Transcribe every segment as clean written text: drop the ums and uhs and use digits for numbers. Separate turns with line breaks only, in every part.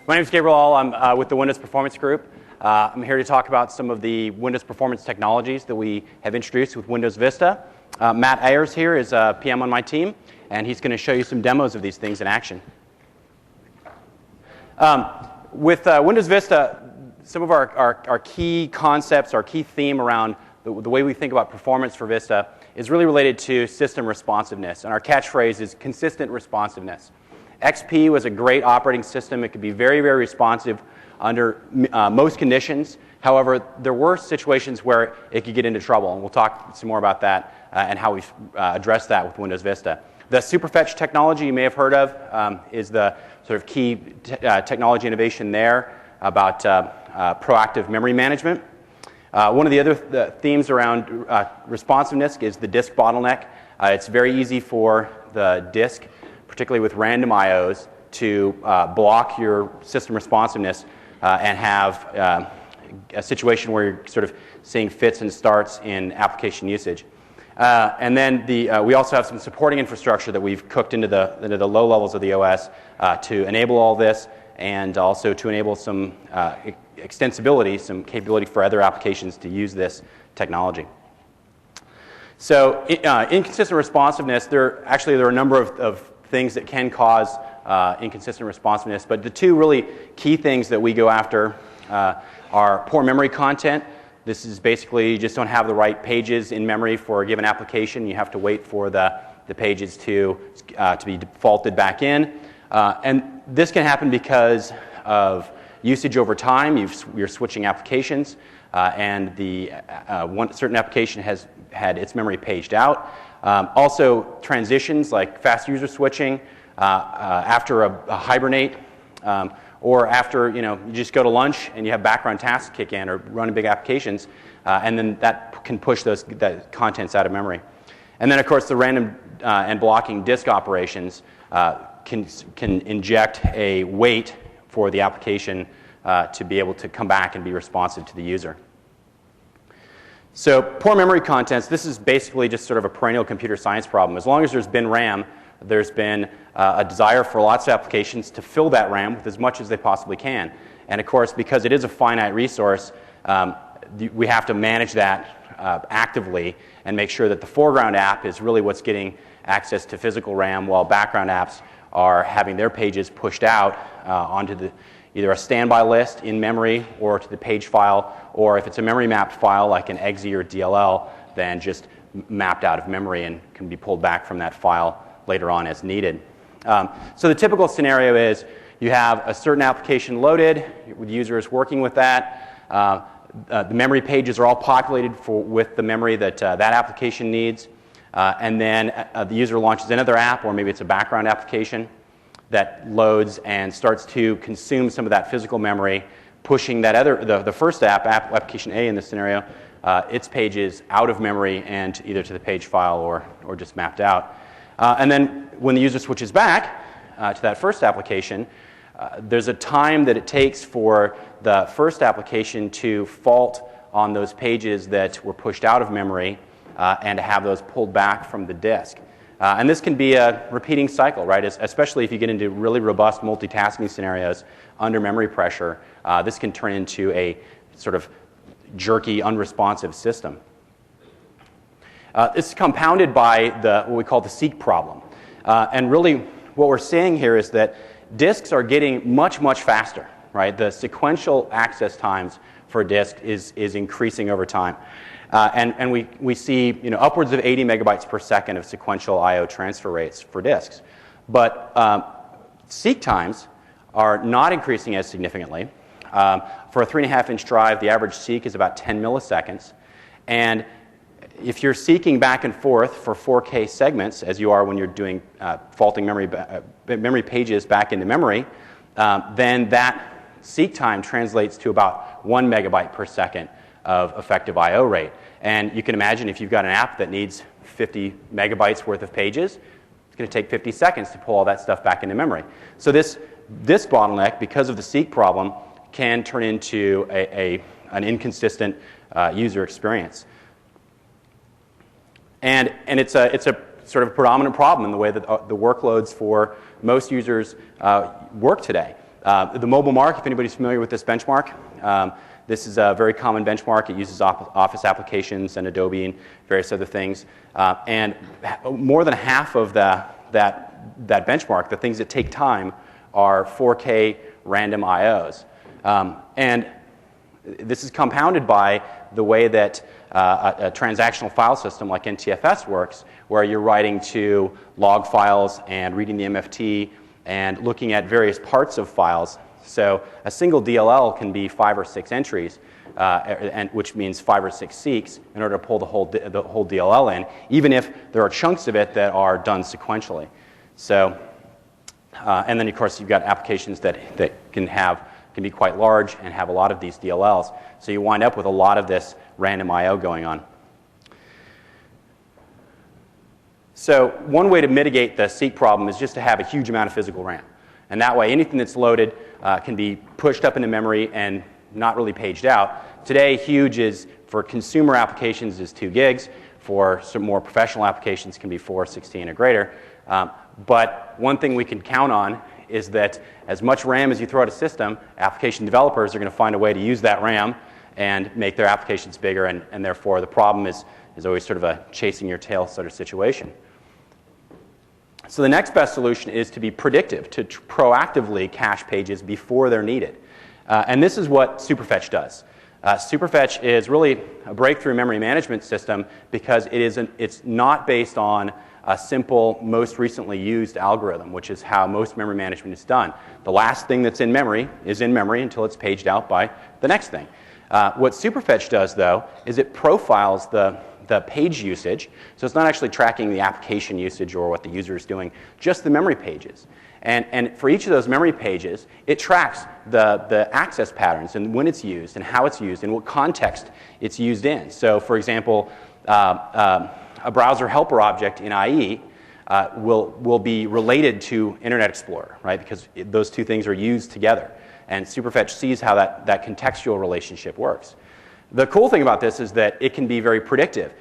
My name is Gabriel Aul. I'm with the Windows Performance Group. I'm here to talk about some of the Windows performance technologies that we have introduced with Windows Vista. Matt Ayers here is a PM on my team, and he's going to show you some demos of these things in action. With Windows Vista, some of our key concepts, our key theme around the way we think about performance for Vista is really related to system responsiveness, and our catchphrase is consistent responsiveness. XP was a great operating system. It could be very, very responsive under most conditions. However, there were situations where it could get into trouble, and we'll talk some more about that and how we've addressed that with Windows Vista. The Superfetch technology you may have heard of is the sort of key technology innovation there about proactive memory management. One of the other themes around responsiveness is the disk bottleneck. It's very easy for the disk, particularly with random IOs, to block your system responsiveness and have a situation where you're sort of seeing fits and starts in application usage. And then we also have some supporting infrastructure that we've cooked into the low levels of the OS to enable all this, and also to enable some extensibility, some capability for other applications to use this technology. So inconsistent responsiveness, there are a number of things that can cause inconsistent responsiveness, but the two really key things that we go after are poor memory content. This is basically you just don't have the right pages in memory for a given application. You have to wait for the pages to be defaulted back in. And this can happen because of usage over time. You're switching applications, and one certain application has had its memory paged out. Also, transitions like fast user switching after a hibernate, or after you just go to lunch and you have background tasks kick in or running big applications, and then that can push the contents out of memory. And then, of course, the random and blocking disk operations can inject a wait for the application to be able to come back and be responsive to the user. So poor memory contents, this is basically just sort of a perennial computer science problem. As long as there's been RAM, there's been a desire for lots of applications to fill that RAM with as much as they possibly can. And of course, because it is a finite resource, we have to manage that actively and make sure that the foreground app is really what's getting access to physical RAM, while background apps are having their pages pushed out onto either a standby list in memory or to the page file, or if it's a memory mapped file like an exe or DLL, then just mapped out of memory and can be pulled back from that file later on as needed. So the typical scenario is you have a certain application loaded with users working with that. The memory pages are all populated with the memory that that application needs. And then the user launches another app, or maybe it's a background application that loads and starts to consume some of that physical memory, pushing that the first application A in this scenario, its pages out of memory and either to the page file or just mapped out. And then when the user switches back to that first application, there's a time that it takes for the first application to fault on those pages that were pushed out of memory and to have those pulled back from the disk. And this can be a repeating cycle, right? Especially if you get into really robust multitasking scenarios under memory pressure. This can turn into a sort of jerky, unresponsive system. It's compounded by what we call the seek problem. And really what we're seeing here is that disks are getting much, much faster, right? The sequential access times for a disk is increasing over time. And we see upwards of 80 megabytes per second of sequential I/O transfer rates for disks. But seek times are not increasing as significantly. For a 3.5-inch drive, the average seek is about 10 milliseconds. And if you're seeking back and forth for 4K segments, as you are when you're doing faulting memory pages back into memory, then that seek time translates to about 1 megabyte per second of effective I/O rate. And you can imagine if you've got an app that needs 50 megabytes worth of pages, it's going to take 50 seconds to pull all that stuff back into memory. So this bottleneck, because of the seek problem, can turn into an inconsistent user experience. And it's a sort of predominant problem in the way that the workloads for most users work today. The mobile mark, if anybody's familiar with this benchmark, this is a very common benchmark. It uses Office applications and Adobe and various other things. And more than half of that benchmark, the things that take time, are 4K random IOs. And this is compounded by the way that a transactional file system like NTFS works, where you're writing to log files and reading the MFT and looking at various parts of files. So a single DLL can be 5 or 6 entries, which means 5 or 6 seeks in order to pull the whole DLL in, even if there are chunks of it that are done sequentially. So, and then of course you've got applications that can be quite large and have a lot of these DLLs. So you wind up with a lot of this random I/O going on. So one way to mitigate the seek problem is just to have a huge amount of physical RAM. And that way anything that's loaded can be pushed up into memory and not really paged out. Today, huge is, for consumer applications, is 2 gigs. For some more professional applications, can be 4, 16, or greater. But one thing we can count on is that as much RAM as you throw at a system, application developers are going to find a way to use that RAM and make their applications bigger, and therefore the problem is always sort of a chasing your tail sort of situation. So the next best solution is to be predictive, to proactively cache pages before they're needed. And this is what Superfetch does. Superfetch is really a breakthrough memory management system because it's not based on a simple, most recently used algorithm, which is how most memory management is done. The last thing that's in memory is in memory until it's paged out by the next thing. What Superfetch does, though, is it profiles the page usage. So it's not actually tracking the application usage or what the user is doing, just the memory pages. And for each of those memory pages, it tracks the access patterns and when it's used and how it's used and what context it's used in. So, for example, a browser helper object in IE will be related to Internet Explorer, right? Because those two things are used together. And Superfetch sees how that contextual relationship works. The cool thing about this is that it can be very predictive,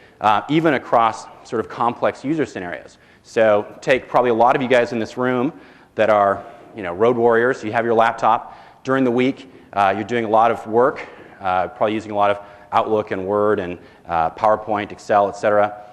even across sort of complex user scenarios. So take probably a lot of you guys in this room that are, road warriors. You have your laptop. During the week, you're doing a lot of work, probably using a lot of Outlook and Word and PowerPoint, Excel, etc.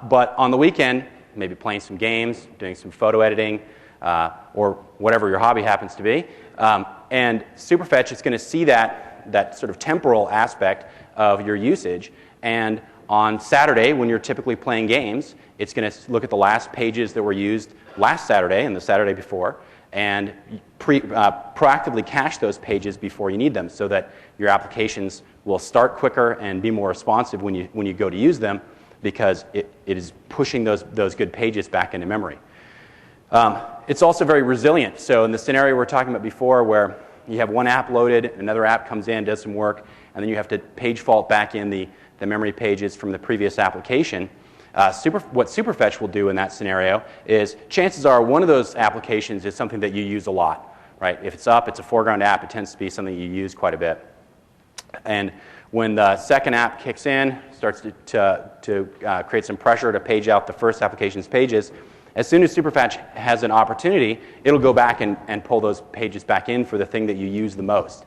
But on the weekend, maybe playing some games, doing some photo editing, or whatever your hobby happens to be. And Superfetch is going to see that sort of temporal aspect of your usage. And on Saturday, when you're typically playing games, it's going to look at the last pages that were used last Saturday and the Saturday before, and proactively cache those pages before you need them, so that your applications will start quicker and be more responsive when you go to use them, because it is pushing those good pages back into memory. It's also very resilient. So in the scenario we were talking about before, where you have one app loaded, another app comes in, does some work, and then you have to page fault back in the memory pages from the previous application. What Superfetch will do in that scenario is, chances are one of those applications is something that you use a lot, right? If it's up, it's a foreground app, it tends to be something you use quite a bit. And when the second app kicks in, starts to create some pressure to page out the first application's pages, as soon as Superfetch has an opportunity, it'll go back and pull those pages back in for the thing that you use the most.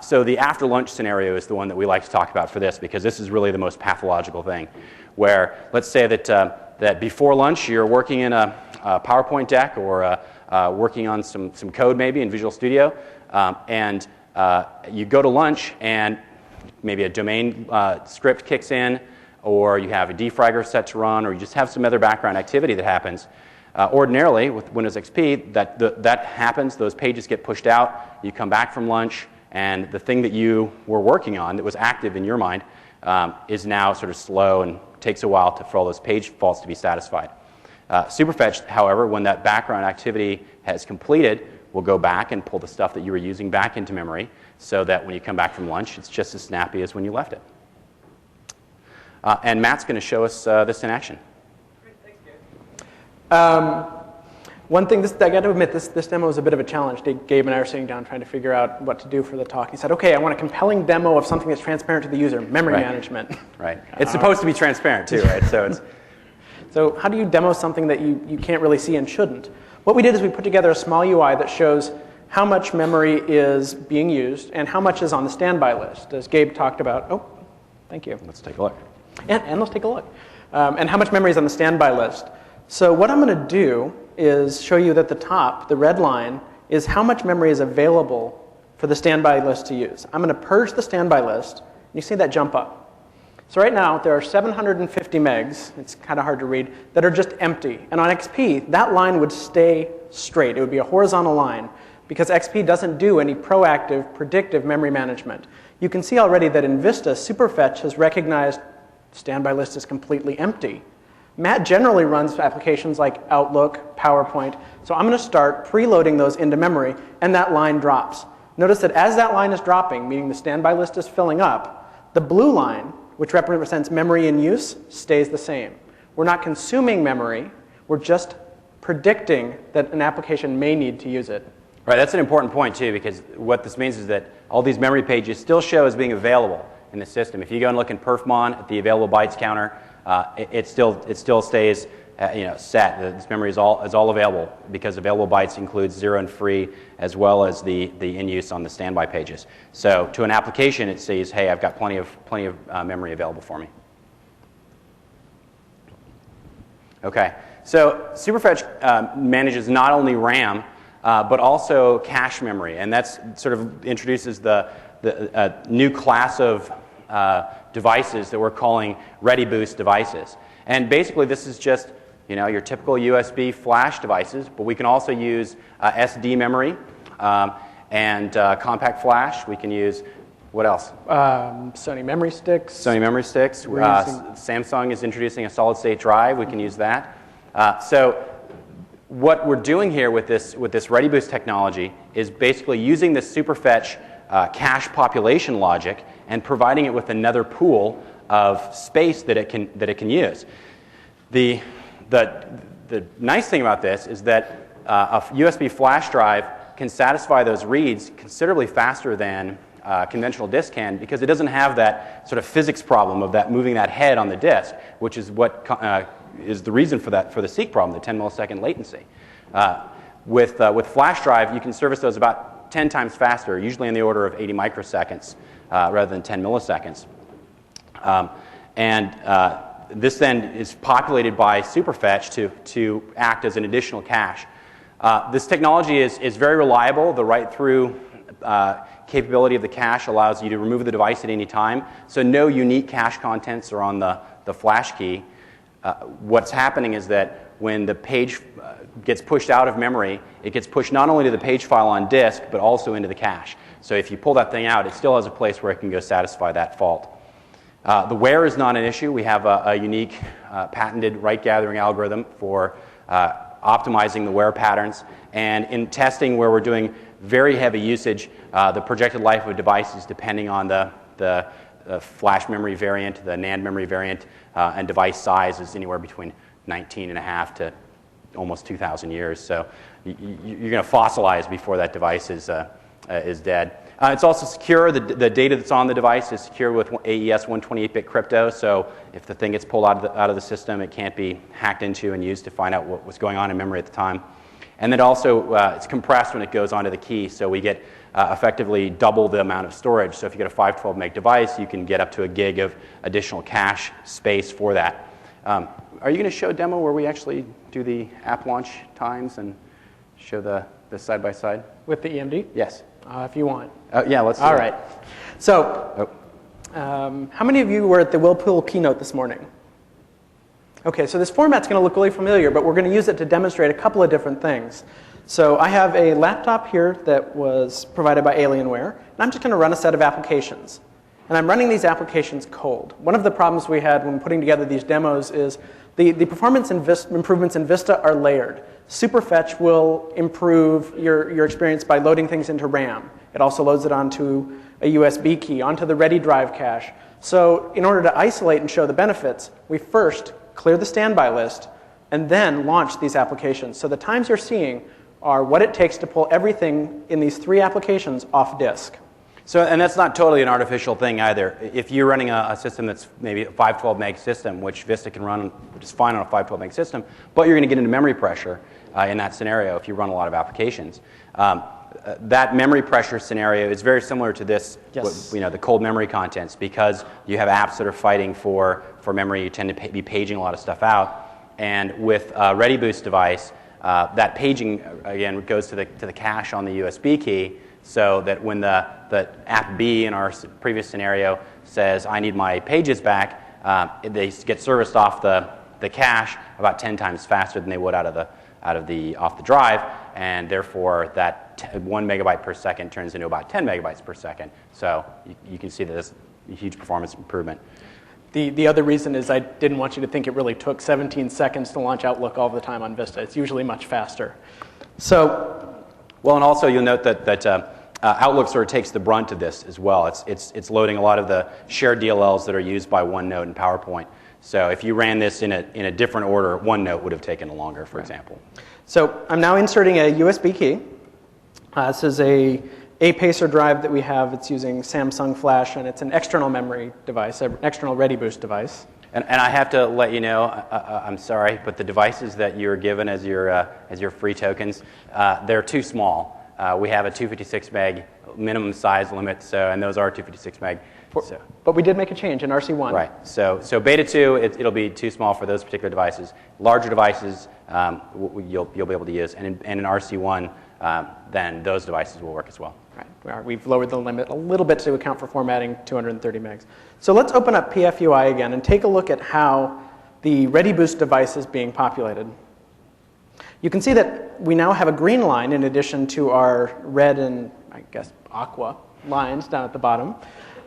So the after lunch scenario is the one that we like to talk about for this, because this is really the most pathological thing, where let's say that before lunch you're working in a PowerPoint deck or working on some code maybe in Visual Studio, and you go to lunch and maybe a domain script kicks in, or you have a defragger set to run, or you just have some other background activity that happens. Ordinarily, with Windows XP, that happens, those pages get pushed out, you come back from lunch, and the thing that you were working on that was active in your mind is now sort of slow and takes a while for all those page faults to be satisfied. Superfetch, however, when that background activity has completed, will go back and pull the stuff that you were using back into memory, so that when you come back from lunch, it's just as snappy as when you left it. And Matt's going to show us this in action.
Great, thanks, Gabe. One thing, I got to admit, this demo is a bit of a challenge. Gabe and I are sitting down trying to figure out what to do for the talk. He said, okay, I want a compelling demo of something that's transparent to the user, memory management.
Right. It's supposed to be transparent too, right?
So how do you demo something that you can't really see and shouldn't? What we did is we put together a small UI that shows how much memory is being used and how much is on the standby list, as Gabe talked about. Oh, thank you.
Let's take a look.
And let's take a look. And how much memory is on the standby list. So what I'm going to do is show you that at the top, the red line, is how much memory is available for the standby list to use. I'm going to purge the standby list. You see that jump up. So right now, there are 750 megs, it's kind of hard to read, that are just empty. And on XP, that line would stay straight. It would be a horizontal line because XP doesn't do any proactive, predictive memory management. You can see already that in Vista, Superfetch has recognized standby list is completely empty. Matt generally runs applications like Outlook, PowerPoint, so I'm going to start preloading those into memory, and that line drops. Notice that as that line is dropping, meaning the standby list is filling up, the blue line, which represents memory in use, stays the same. We're not consuming memory, we're just predicting that an application may need to use it.
Right, that's an important point too, because what this means is that all these memory pages still show as being available in the system. If you go and look in perfmon at the available bytes counter, it still stays set. This memory is all available because available bytes includes 0 and free as well as the in use on the standby pages. So to an application, it says, hey, I've got plenty of memory available for me. Okay, so Superfetch manages not only RAM but also cache memory, and that's sort of introduces the new class of devices that we're calling Ready Boost devices. And basically, this is just your typical USB flash devices, but we can also use SD memory and compact flash. We can use, what else?
Sony memory sticks.
Sony memory sticks. Samsung is introducing a solid-state drive. We can use that. So what we're doing here with this Ready Boost technology is basically using this Superfetch cache population logic and providing it with another pool of space that it can use. The nice thing about this is that a USB flash drive can satisfy those reads considerably faster than conventional disk can because it doesn't have that sort of physics problem of that moving that head on the disk, which is what is the reason for the seek problem, the 10 millisecond latency. With flash drive, you can service those about 10 times faster, usually in the order of 80 microseconds rather than 10 milliseconds. This then is populated by Superfetch to act as an additional cache. This technology is very reliable. The write-through capability of the cache allows you to remove the device at any time, so no unique cache contents are on the flash key. What's happening is that when the page gets pushed out of memory, it gets pushed not only to the page file on disk, but also into the cache. So if you pull that thing out, it still has a place where it can go satisfy that fault. The wear is not an issue. We have a unique patented write gathering algorithm for optimizing the wear patterns. And in testing where we're doing very heavy usage, the projected life of a device is depending on the flash memory variant, the NAND memory variant, and device size is anywhere between 19.5 to almost 2,000 years. So you're going to fossilize before that device is dead. It's also secure. The data that's on the device is secure with AES 128-bit crypto. So if the thing gets pulled out of the system, it can't be hacked into and used to find out what was going on in memory at the time. And then also, it's compressed when it goes onto the key. So we get effectively double the amount of storage. So if you get a 512 meg device, you can get up to a gig of additional cache space for that. Are you going to show a demo where we actually do the app launch times and show the side-by-side?
With the EMD?
Yes.
If you want.
Yeah, let's do
All
that.
right. So, how many of you were at the Whirlpool keynote this morning? Okay, so this format's going to look really familiar, but we're going to use it to demonstrate a couple of different things. So I have a laptop here that was provided by Alienware, and I'm just going to run a set of applications. And I'm running these applications cold. One of the problems we had when putting together these demos is the performance improvements in Vista are layered. Superfetch will improve your experience by loading things into RAM. It also loads it onto a USB key, onto the ready drive cache. So in order to isolate and show the benefits, we first clear the standby list and then launch these applications. So the times you're seeing are what it takes to pull everything in these 3 applications off disk.
So, and that's not totally an artificial thing either. If you're running a system that's maybe a 512 meg system, which Vista can run just fine on a 512 meg system, but you're going to get into memory pressure in that scenario if you run a lot of applications. that memory pressure scenario is very similar to this,
Yes.
the cold memory contents, because you have apps that are fighting for memory. You tend to be paging a lot of stuff out. And with a ReadyBoost device, that paging, again, goes to the cache on the USB key, so that when the app B in our previous scenario says, I need my pages back, they get serviced off the cache about 10 times faster than they would off the drive, and therefore that 1 megabyte per second turns into about 10 megabytes per second. So you can see that there's a huge performance improvement.
The other reason is I didn't want you to think it really took 17 seconds to launch Outlook all the time on Vista. It's usually much faster. So,
well, and also you'll note that Outlook sort of takes the brunt of this as well. It's loading a lot of the shared DLLs that are used by OneNote and PowerPoint. So if you ran this in a different order, OneNote would have taken longer, for example. So
I'm now inserting a USB key. This is a pacer drive that we have. It's using Samsung Flash, and it's an external memory device, an external ReadyBoost device.
And I have to let you know, I'm sorry, but the devices that you're given as your free tokens, they're too small. We have a 256 meg minimum size limit, and those are 256 meg.
But we did make a change in RC1.
Right. So beta 2, it'll be too small for those particular devices. Larger devices, you'll be able to use, and in RC1, then those devices will work as well.
Right. We've lowered the limit a little bit to account for formatting 230 megs. So let's open up PFUI again and take a look at how the ReadyBoost device is being populated. You can see that we now have a green line in addition to our red and, I guess, aqua lines down at the bottom.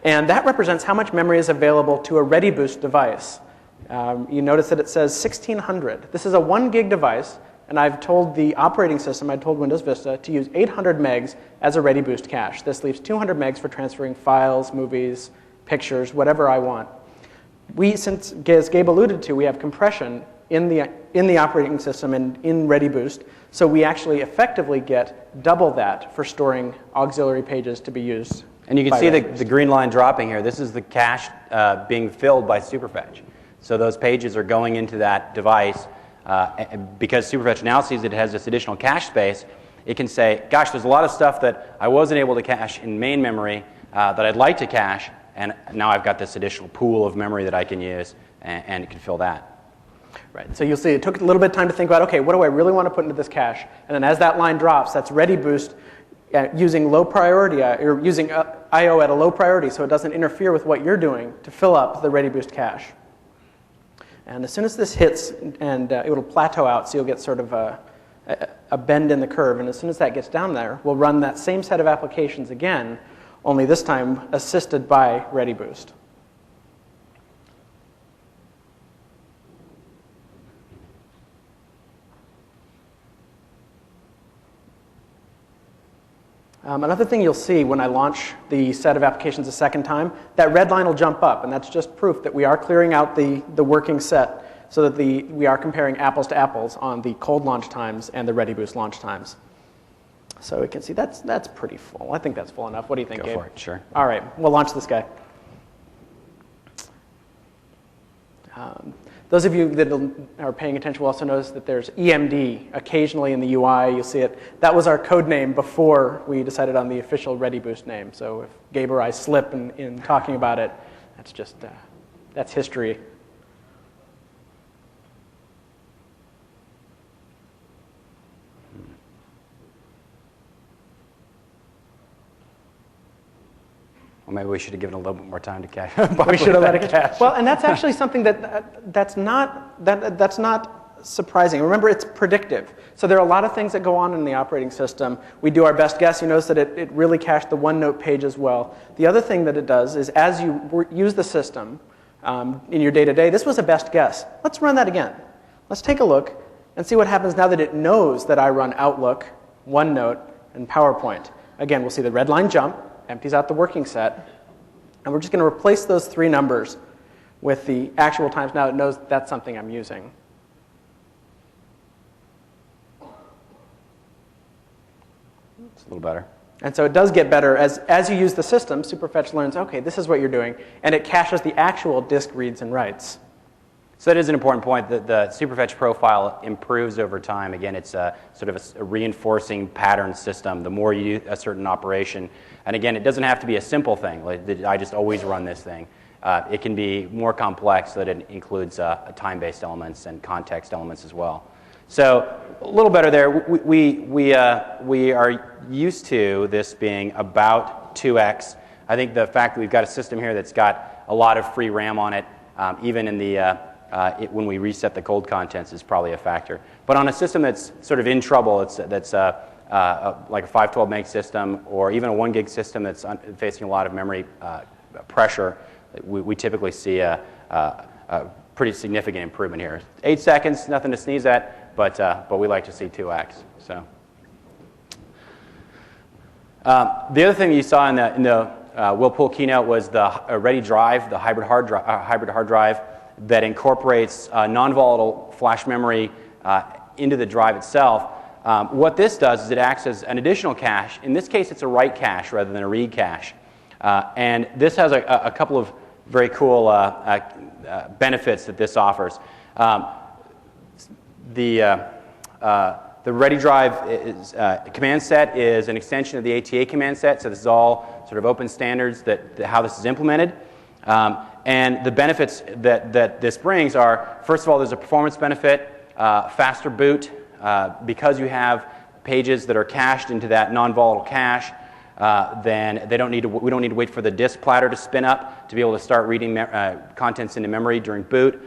And that represents how much memory is available to a ReadyBoost device. You notice that it says 1600. This is a 1 gig device, and I've told the operating system, I told Windows Vista, to use 800 megs as a ReadyBoost cache. This leaves 200 megs for transferring files, movies, pictures, whatever I want. Since, as Gabe alluded to, we have compression in the operating system and in ReadyBoost, so we actually effectively get double that for storing auxiliary pages to be used.
And you can see the green line dropping here. This is the cache being filled by Superfetch. So those pages are going into that device. Because Superfetch now sees it has this additional cache space, it can say, gosh, there's a lot of stuff that I wasn't able to cache in main memory that I'd like to cache, and now I've got this additional pool of memory that I can use, and it can fill that.
Right. So you'll see it took a little bit of time to think about, okay, what do I really want to put into this cache? And then as that line drops, that's ReadyBoost using low priority, or using I/O at a low priority so it doesn't interfere with what you're doing to fill up the ReadyBoost cache. And as soon as this hits, and it will plateau out, so you'll get sort of a bend in the curve. And as soon as that gets down there, we'll run that same set of applications again, only this time assisted by ReadyBoost. Another thing you'll see when I launch the set of applications a second time, that red line will jump up, and that's just proof that we are clearing out the working set so that we are comparing apples to apples on the cold launch times and the ReadyBoost launch times. So we can see that's pretty full. I think that's full enough. What do you think, Gabe?
Go for it, sure.
All right, we'll launch this guy. Those of you that are paying attention will also notice that there's EMD occasionally in the UI. You'll see it. That was our code name before we decided on the official ReadyBoost name. So if Gabe or I slip in talking about it, that's just that's history.
Well, maybe we should have given a little bit more time to cache.
We should have let it cache. Well, and that's actually something that's not surprising. Remember, it's predictive. So there are a lot of things that go on in the operating system. We do our best guess. You notice that it really cached the OneNote page as well. The other thing that it does is as you use the system in your day-to-day, this was a best guess. Let's run that again. Let's take a look and see what happens now that it knows that I run Outlook, OneNote, and PowerPoint. Again, we'll see the red line jump, empties out the working set, and we're just going to replace those 3 numbers with the actual times now it knows that's something I'm using.
It's a little better.
And so it does get better. As you use the system, Superfetch learns, okay, this is what you're doing, and it caches the actual disk reads and writes.
So that is an important point. The superfetch profile improves over time. Again, it's sort of a reinforcing pattern system. The more you do a certain operation, and again, it doesn't have to be a simple thing. Like I just always run this thing. It can be more complex so that it includes time-based elements and context elements as well. So a little better there. We are used to this being about 2x. I think the fact that we've got a system here that's got a lot of free RAM on it, even in the when we reset the cold contents, is probably a factor. But on a system that's sort of in trouble, that's like a 512 meg system, or even a 1 gig system that's facing a lot of memory pressure, we typically see a pretty significant improvement here. 8 seconds, nothing to sneeze at, but we like to see 2x. So the other thing you saw in the Whirlpool keynote was the Ready Drive, the hybrid hard drive that incorporates non-volatile flash memory into the drive itself. What this does is it acts as an additional cache. In this case, it's a write cache rather than a read cache. And this has a couple of very cool benefits that this offers. The Ready Drive command set is an extension of the ATA command set, so this is all sort of open standards how this is implemented. And the benefits that this brings are, first of all, there's a performance benefit, faster boot, because you have pages that are cached into that non-volatile cache. Then we don't need to wait for the disk platter to spin up to be able to start reading contents into memory during boot.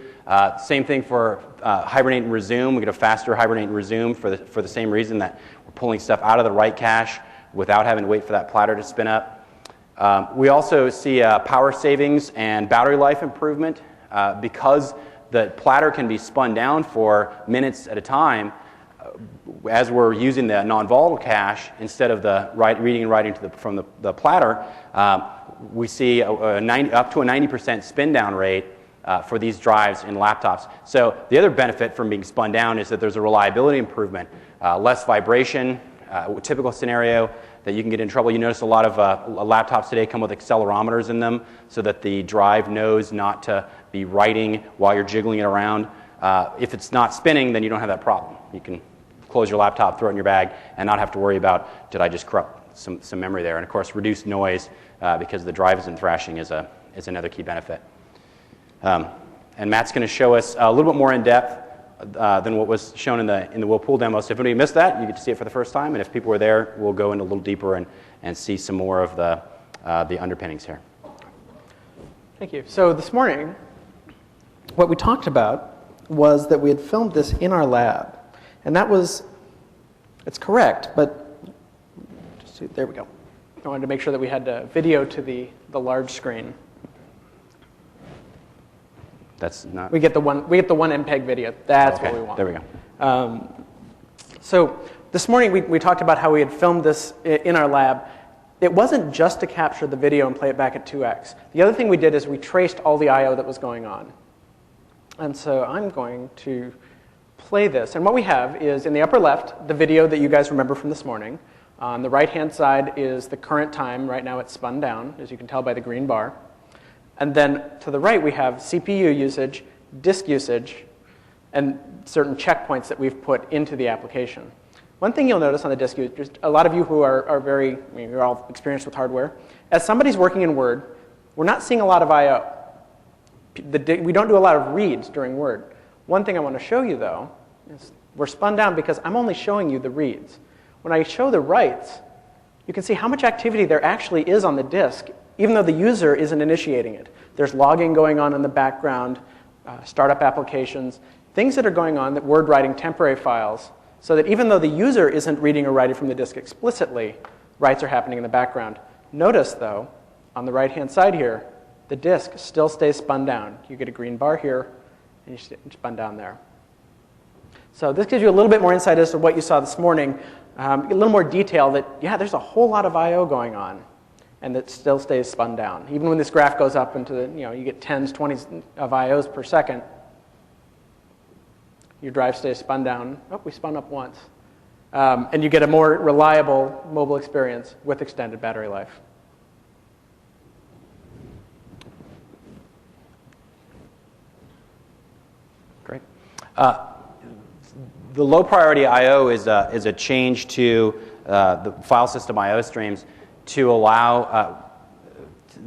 Same thing for hibernate and resume. We get a faster hibernate and resume for the same reason that we're pulling stuff out of the write cache without having to wait for that platter to spin up. We also see power savings and battery life improvement because the platter can be spun down for minutes at a time. As we're using the non-volatile cache instead of the reading and writing from the platter, we see up to a 90% spin down rate for these drives in laptops. So the other benefit from being spun down is that there's a reliability improvement, less vibration. Typical scenario that you can get in trouble. You notice a lot of laptops today come with accelerometers in them so that the drive knows not to be writing while you're jiggling it around. If it's not spinning, then you don't have that problem. You can close your laptop, throw it in your bag, and not have to worry about, did I just corrupt some memory there? And of course, reduced noise because the drive isn't thrashing is another key benefit. And Matt's going to show us a little bit more in depth than what was shown in the Whirlpool demo. So if anybody missed that, you get to see it for the first time. And if people were there, we'll go in a little deeper and see some more of the underpinnings here.
Thank you. So this morning, what we talked about was that we had filmed this in our lab. And it's correct, but there we go. I wanted to make sure that we had video to the large screen.
That's not.
We get the one MPEG video. That's
okay.
What we want.
There we go.
So this morning we talked about how we had filmed this in our lab. It wasn't just to capture the video and play it back at 2x. The other thing we did is we traced all the I/O that was going on. And so I'm going to play this. And what we have is in the upper left, the video that you guys remember from this morning. On the right-hand side is the current time. Right now it's spun down, as you can tell by the green bar. And then to the right, we have CPU usage, disk usage, and certain checkpoints that we've put into the application. One thing you'll notice on the disk usage, a lot of you who are you're all experienced with hardware. As somebody's working in Word, we're not seeing a lot of I/O. We don't do a lot of reads during Word. One thing I want to show you, though, is we're spun down because I'm only showing you the reads. When I show the writes, you can see how much activity there actually is on the disk, even though the user isn't initiating it. There's logging going on in the background, startup applications, things that are going on that Word writing temporary files, so that even though the user isn't reading or writing from the disk explicitly, writes are happening in the background. Notice, though, on the right-hand side here, the disk still stays spun down. You get a green bar here, and you spun down there. So this gives you a little bit more insight as to what you saw this morning, a little more detail that, yeah, there's a whole lot of I/O going on, and that still stays spun down. Even when this graph goes up into the, you get 10s, 20s of I/Os per second, your drive stays spun down. Oh, we spun up once. And you get a more reliable mobile experience with extended battery life.
The low priority I/O is a change to the file system I/O streams to allow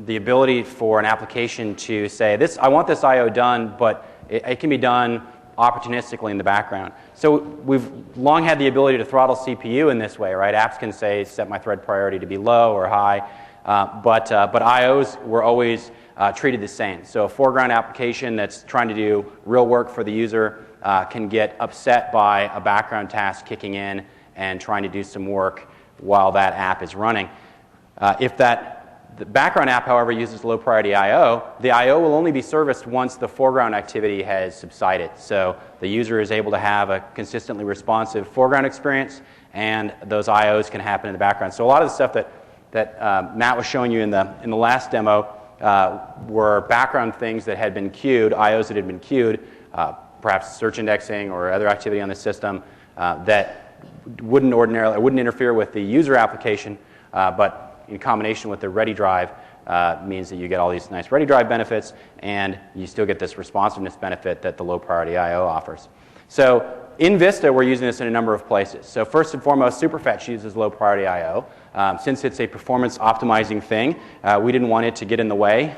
the ability for an application to say, I want this I/O done, but it can be done opportunistically in the background. So we've long had the ability to throttle CPU in this way, right? Apps can say, set my thread priority to be low or high, but I/Os were always treated the same. So a foreground application that's trying to do real work for the user can get upset by a background task kicking in and trying to do some work while that app is running. If the background app, however, uses low priority I/O, the I/O will only be serviced once the foreground activity has subsided. So the user is able to have a consistently responsive foreground experience, and those I/Os can happen in the background. So a lot of the stuff that Matt was showing you in the last demo were background things that had been queued, I/Os that had been queued, perhaps search indexing or other activity on the system that wouldn't interfere with the user application, but in combination with the ready drive means that you get all these nice ready drive benefits, and you still get this responsiveness benefit that the low priority I/O offers. So in Vista, we're using this in a number of places. So first and foremost, Superfetch uses low priority I/O. Since it's a performance optimizing thing, we didn't want it to get in the way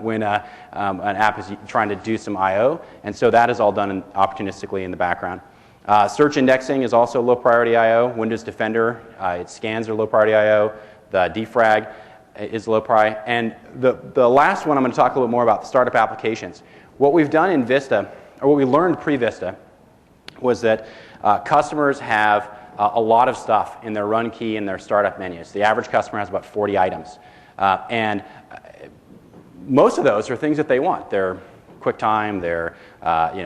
when an app is trying to do some I/O, and so that is all done opportunistically in the background. Search indexing is also low priority I/O. Windows Defender, its scans are low priority I/O. The defrag is low priority. And the last one I'm going to talk a little bit more about, the startup applications. What we've done in Vista, or what we learned pre-Vista, was that customers have a lot of stuff in their run key and their startup menus. The average customer has about 40 items. And most of those are things that they want. They're QuickTime, they're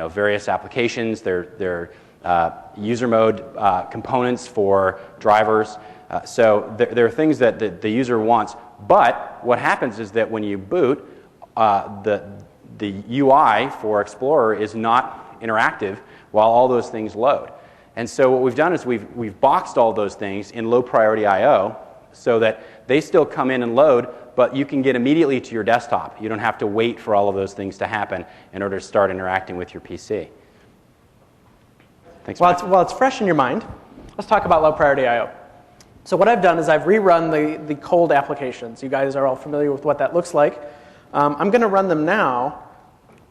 various applications, they're user mode components for drivers. So there are things that the user wants. But what happens is that when you boot, the UI for Explorer is not interactive while all those things load. And so what we've done is we've boxed all those things in low priority I/O so that they still come in and load, but you can get immediately to your desktop. You don't have to wait for all of those things to happen in order to start interacting with your PC. Thanks.
While it's fresh in your mind, let's talk about low priority I/O. So what I've done is I've rerun the cold applications. You guys are all familiar with what that looks like. I'm going to run them now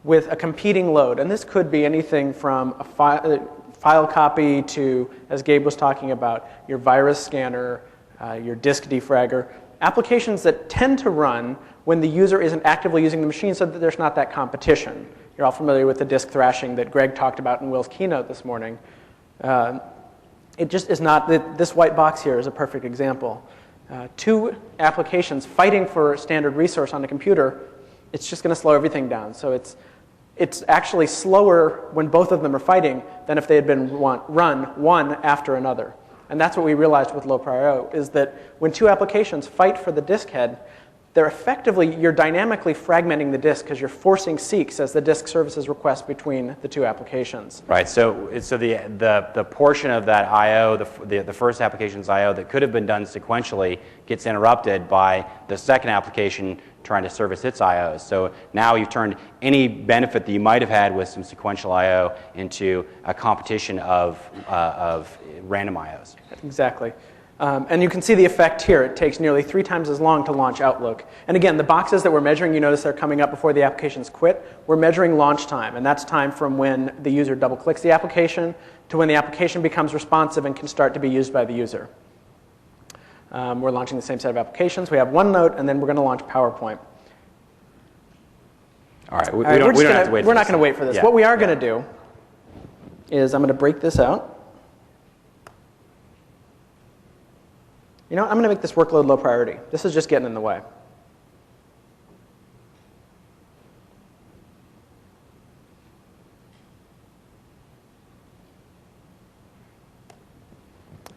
with a competing load. And this could be anything from a file copy to, as Gabe was talking about, your virus scanner, your disk defragger, applications that tend to run when the user isn't actively using the machine so that there's not that competition. You're all familiar with the disk thrashing that Greg talked about in Will's keynote this morning. It just is not, this white box here is a perfect example. Two applications fighting for a standard resource on a computer, it's just going to slow everything down. So it's actually slower when both of them are fighting than if they had been run one after another. And that's what we realized with low priority I/O, is that when two applications fight for the disk head, you're dynamically fragmenting the disk because you're forcing seeks as the disk services request between the two applications.
Right. So the portion of that I/O, the first application's I/O that could have been done sequentially, gets interrupted by the second application trying to service its I/Os. So now you've turned any benefit that you might have had with some sequential I/O into a competition of random I/Os.
Exactly. And you can see the effect here. It takes nearly 3 times as long to launch Outlook. And again, the boxes that we're measuring, you notice they're coming up before the applications quit. We're measuring launch time, and that's time from when the user double-clicks the application to when the application becomes responsive and can start to be used by the user. We're launching the same set of applications. We have OneNote, and then we're going to launch PowerPoint.
All right, we don't have to wait for this.
We're not going to wait for this.
Yeah.
What we are going to do is I'm going to break this out. You know what? I'm going to make this workload low priority. This is just getting in the way.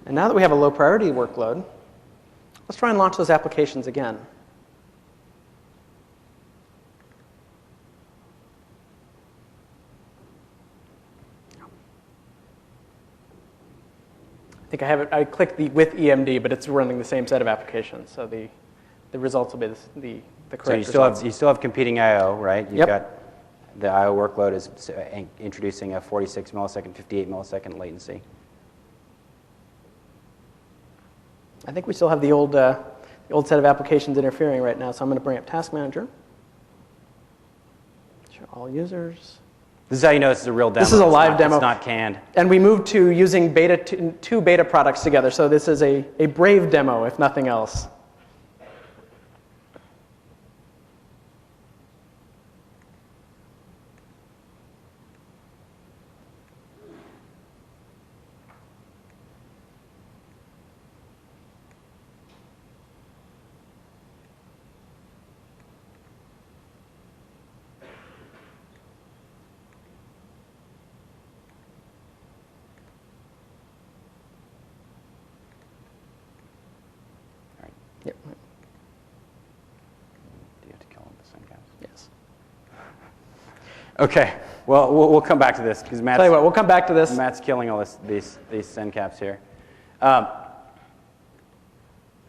And now that we have a low priority workload, let's try and launch those applications again. I think I have it. I clicked the with EMD, but it's running the same set of applications, so the results will be the correct.
So you still have competing I/O, right? You've got the I/O workload is introducing a 46 millisecond, 58 millisecond latency.
I think we still have the old set of applications interfering right now, so I'm going to bring up Task Manager. Show all users.
This is how you know this is a real demo.
This is a live demo.
It's not canned.
And we moved to using two beta products together, so this is a brave demo, if nothing else. Yep.
Do you have to kill them at the same time?
Yes.
Okay. Well, we'll come back to this because Matt's.
Tell you what, we'll come back to this.
Matt's killing all these send caps here.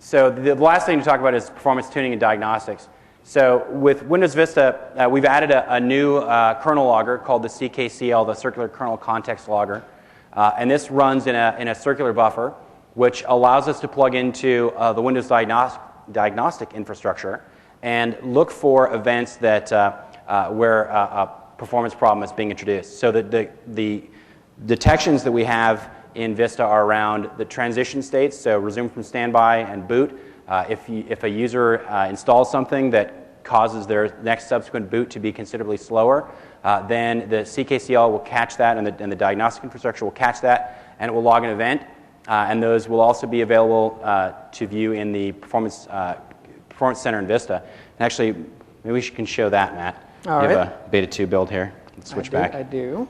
So the last thing to talk about is performance tuning and diagnostics. So with Windows Vista, we've added a new kernel logger called the CKCL, the Circular Kernel Context Logger, and this runs in a circular buffer, which allows us to plug into the Windows diagnostic infrastructure and look for events that where a performance problem is being introduced. So the detections that we have in Vista are around the transition states, so resume from standby and boot. If a user installs something that causes their next subsequent boot to be considerably slower, then the CKCL will catch that, and the diagnostic infrastructure will catch that, and it will log an event. And those will also be available to view in the Performance Center in Vista. And actually, maybe we can show that, Matt.
All right.
You have a Beta 2 build here. Let's switch back.
I do.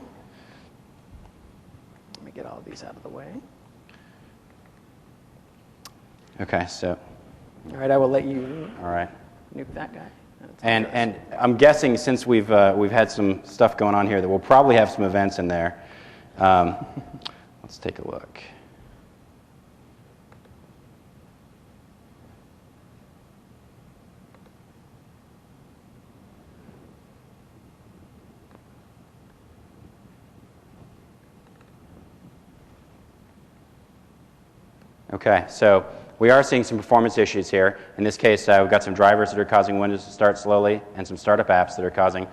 Let me get all of these out of the way.
Okay, so.
All right, I will let you
All right.
nuke that guy.
And I'm guessing since we've had some stuff going on here that we'll probably have some events in there. Let's take a look. Okay, so we are seeing some performance issues here. In this case, we've got some drivers that are causing Windows to start slowly and some startup apps that are causing.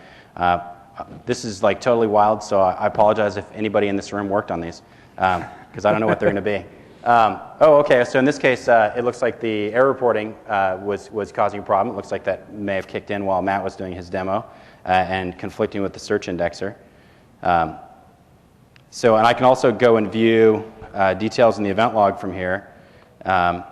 This is like totally wild, so I apologize if anybody in this room worked on these, because I don't know what they're going to be. Okay, so in this case, it looks like the error reporting was causing a problem. It looks like that may have kicked in while Matt was doing his demo and conflicting with the search indexer. And I can also go and view details in the event log from here,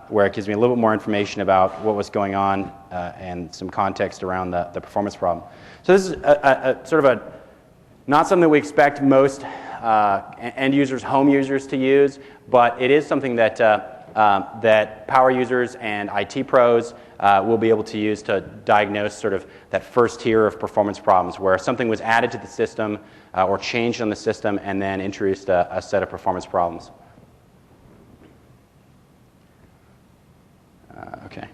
where it gives me a little bit more information about what was going on and some context around the performance problem. So this is a sort of not something that we expect most end users, home users to use, but it is something that that power users and IT pros will be able to use to diagnose sort of that first tier of performance problems where something was added to the system or changed on the system and then introduced a set of performance problems. Okay.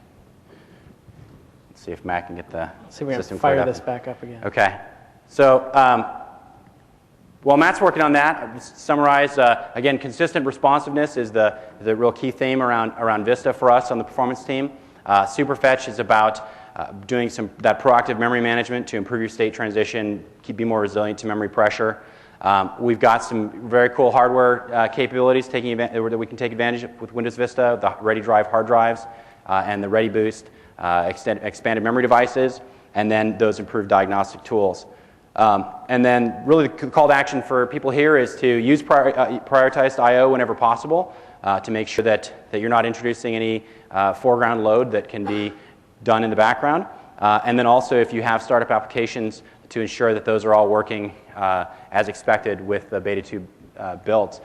Let's see if Matt can get the system cleared up.
Fire this back up again.
Okay. So while Matt's working on that, I'll just summarize, again, consistent responsiveness is the real key theme around Vista for us on the performance team. Superfetch is about doing that proactive memory management to improve your state transition, be more resilient to memory pressure. We've got some very cool hardware capabilities that we can take advantage of with Windows Vista, the Ready Drive hard drives, and the Ready Boost expanded memory devices, and then those improved diagnostic tools. And then really the call to action for people here is to use prioritized I/O whenever possible to make sure that you're not introducing any foreground load that can be done in the background. And then also if you have startup applications to ensure that those are all working as expected with the Beta 2 builds.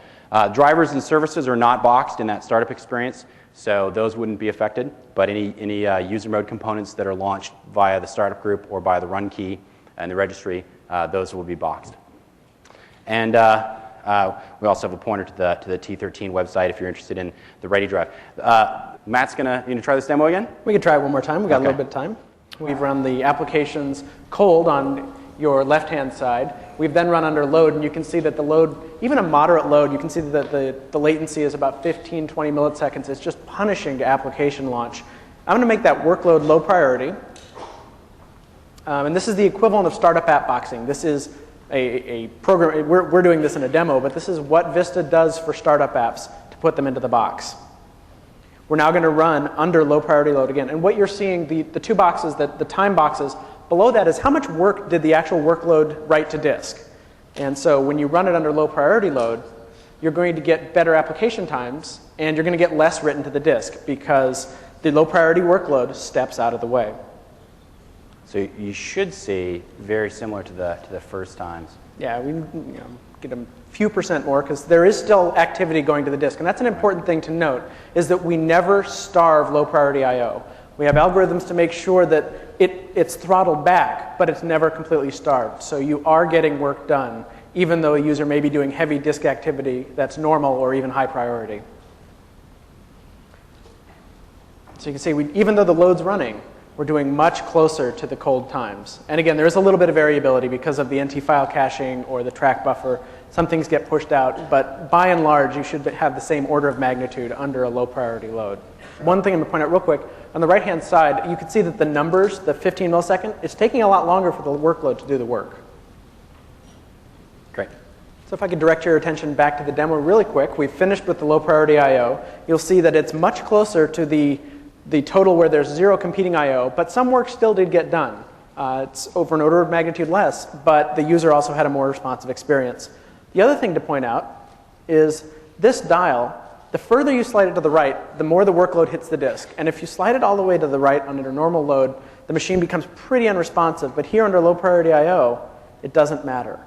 Drivers and services are not boxed in that startup experience, so those wouldn't be affected, but any user mode components that are launched via the startup group or by the run key and the registry, those will be boxed. And we also have a pointer to the T13 website if you're interested in the Ready Drive. Matt's you gonna try this demo again?
We can try it one more time. We've got a little bit of time. We've run the applications cold on your left-hand side. We've then run under load, and you can see that the load, even a moderate load, you can see that the latency is about 15, 20 milliseconds. It's just punishing to application launch. I'm going to make that workload low priority. And this is the equivalent of startup app boxing. This is a program. We're doing this in a demo, but this is what Vista does for startup apps to put them into the box. We're now going to run under low priority load again. And what you're seeing, the two boxes, the time boxes, below that is how much work did the actual workload write to disk. And so when you run it under low priority load, you're going to get better application times, and you're going to get less written to the disk because the low priority workload steps out of the way.
So you should see very similar to the first times.
Yeah, we get a few percent more because there is still activity going to the disk. And that's an important thing to note, is that we never starve low priority I/O. We have algorithms to make sure that it's throttled back, but it's never completely starved. So you are getting work done, even though a user may be doing heavy disk activity that's normal or even high priority. So you can see, even though the load's running, we're doing much closer to the cold times. And again, there is a little bit of variability because of the NT file caching or the track buffer. Some things get pushed out, but by and large, you should have the same order of magnitude under a low priority load. One thing I'm going to point out real quick, on the right-hand side, you can see that the numbers, the 15 millisecond, it's taking a lot longer for the workload to do the work.
Great.
So if I could direct your attention back to the demo really quick, we've finished with the low priority I/O. You'll see that it's much closer to the total where there's zero competing I/O, but some work still did get done. It's over an order of magnitude less, but the user also had a more responsive experience. The other thing to point out is this dial, the further you slide it to the right, the more the workload hits the disk. And if you slide it all the way to the right under normal load, the machine becomes pretty unresponsive. But here under low priority I/O, it doesn't matter.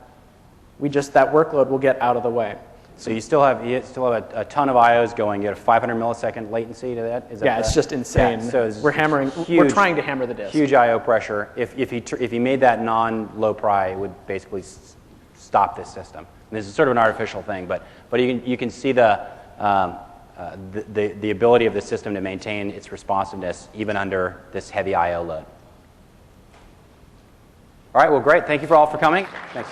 That workload will get out of the way.
So you still have a ton of IOs going. You have a 500 millisecond latency to that.
Yeah, it's just insane.
Yeah, so
we're trying to hammer the disk.
Huge IO pressure. If he made that non-low pri, it would basically stop this system. And this is sort of an artificial thing, but you can see the ability of the system to maintain its responsiveness even under this heavy IO load. All right. Well, great. Thank you all for coming. Thanks.